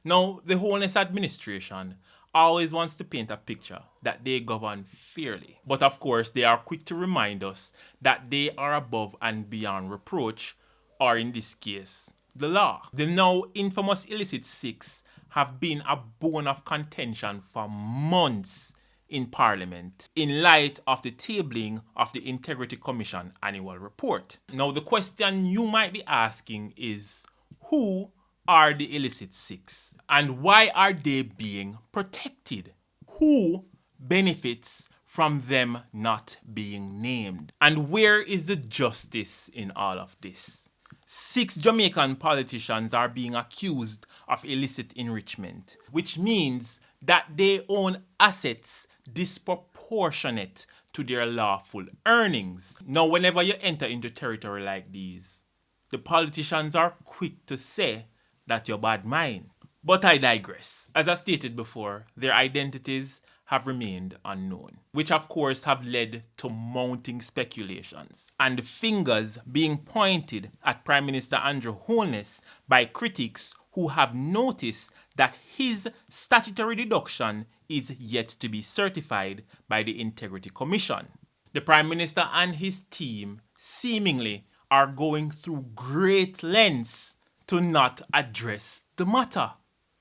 Now, the Holness administration always wants to paint a picture that they govern fairly. But of course, they are quick to remind us that they are above and beyond reproach, or in this case, the law. The now infamous illicit 6 have been a bone of contention for months in Parliament in light of the tabling of the Integrity Commission annual report. Now, the question you might be asking is, who are the illicit 6 and why are they being protected? Who benefits from them not being named? And where is the justice in all of this? 6 Jamaican politicians are being accused of illicit enrichment, which means that they own assets disproportionate to their lawful earnings. Now, whenever you enter into territory like these, the politicians are quick to say that you're bad mind. But I digress. As I stated before, their identities have remained unknown, which of course have led to mounting speculations and fingers being pointed at Prime Minister Andrew Holness by critics who have noticed that his statutory deduction is yet to be certified by the Integrity Commission. The Prime Minister and his team seemingly are going through great lengths to not address the matter.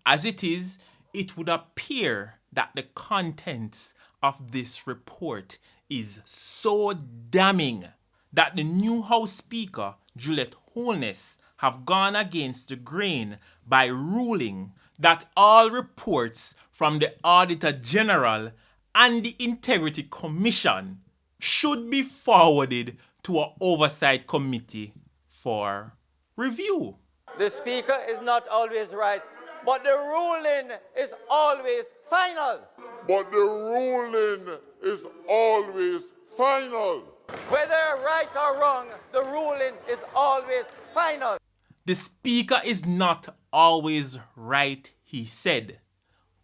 As it is, it would appear that the contents of this report is so damning that the new House Speaker, Juliet Holness, have gone against the grain by ruling that all reports from the Auditor General and the Integrity Commission should be forwarded to an oversight committee for review. The Speaker is not always right, but the ruling is always final. But the ruling is always final. Whether right or wrong, the ruling is always final. The Speaker is not always right, he said,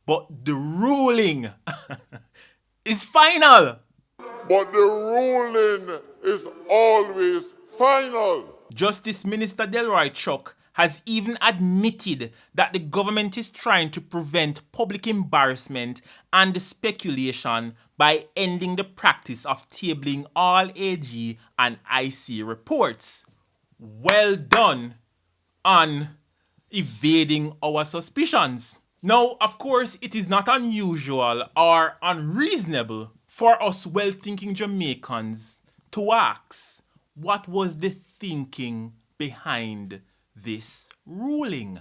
but the ruling is final. But the ruling is always final. Justice Minister Delroy Chuck has even admitted that the government is trying to prevent public embarrassment and speculation by ending the practice of tabling all AG and IC reports. Well done on evading our suspicions. Now, of course, it is not unusual or unreasonable for us well-thinking Jamaicans to ask, what was the thinking behind this ruling?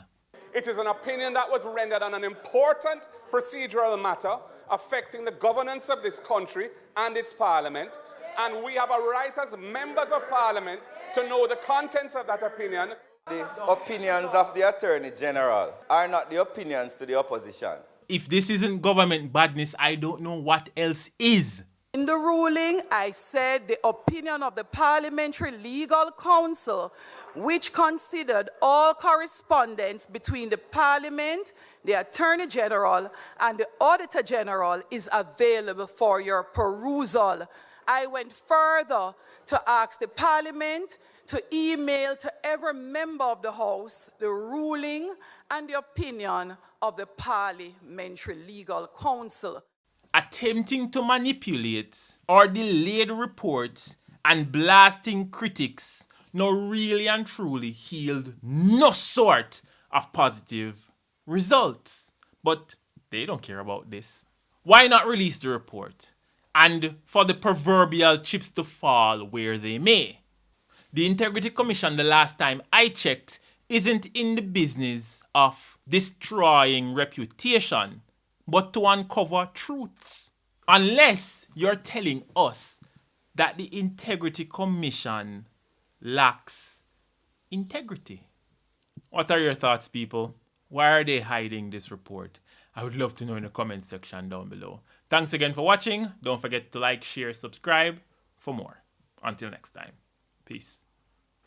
It is an opinion that was rendered on an important procedural matter affecting the governance of this country and its parliament, and we have a right as members of parliament to know the contents of that opinion. The opinions of the Attorney General are not the opinions to the opposition. If this isn't government badness, I don't know what else is. In the ruling, I said the opinion of the Parliamentary Legal Council, which considered all correspondence between the Parliament, the Attorney General, and the Auditor General, is available for your perusal. I went further to ask the Parliament to email to every member of the House the ruling and the opinion of the Parliamentary Legal Council. Attempting to manipulate or delay the report and blasting critics now really and truly yield no sort of positive results. But they don't care about this. Why not release the report? And for the proverbial chips to fall where they may. The Integrity Commission, the last time I checked, isn't in the business of destroying reputation, but to uncover truths. Unless you're telling us that the Integrity Commission lacks integrity. What are your thoughts, people? Why are they hiding this report? I would love to know in the comment section down below. Thanks again for watching. Don't forget to like, share, subscribe for more. Until next time. Peace.